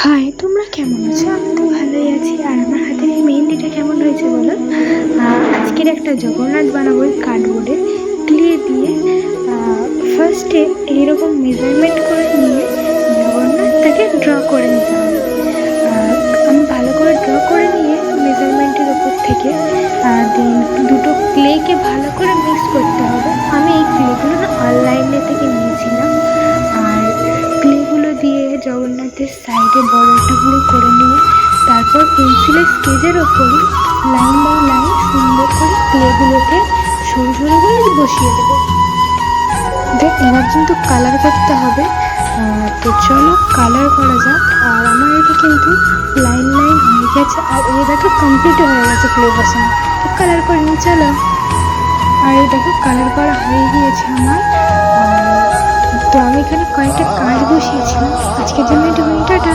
High, তোমরা কেমন আছো? আমি তো ভালোই আছি। আর আমার হাতের এই মেহেন্দিটা কেমন হয়েছে বলো? আজকের একটা জগন্নাথ বানাবো কার্ডবোর্ডে ক্লে দিয়ে। ফার্স্টে এইরকম মেজারমেন্ট করে নিয়ে জগন্নাথটাকে ড্র করে নিতে হবে। আমি ভালো করে ড্র করে নিয়ে মেজারমেন্টের ওপর থেকে দেন দুটো ক্লেকে ভালো করে মিক্স করতে হবে। আমি এই ক্লেগুলো না অনলাইনে থেকে নিয়েছিলাম। আর ক্লেগুলো দিয়ে জগন্নাথের সাইডে বড় একটা পুরো করে নিয়ে তারপর পেন্সিলের স্কেচের ওপরই লাইন বাই লাইন সুন্দর করে ক্লেগুলোকে সরু সরু করে বসিয়ে দেবো। দেখ, এবার কিন্তু কালার করতে হবে। তো চলো কালার করা যাক। আর আমার এটা কিন্তু লাইন লাইন হয়ে গেছে, আর এই দেখো কমপ্লিট হয়ে গেছে ক্লে বসানো। তো কালার করে নিই চলো। আর এই দেখো কালার করা হয়ে গিয়েছে আমার। তো আমি এখানে কয়েকটা কাঁচ বসিয়েছিলাম। আজকের জন্য এটা টাটা।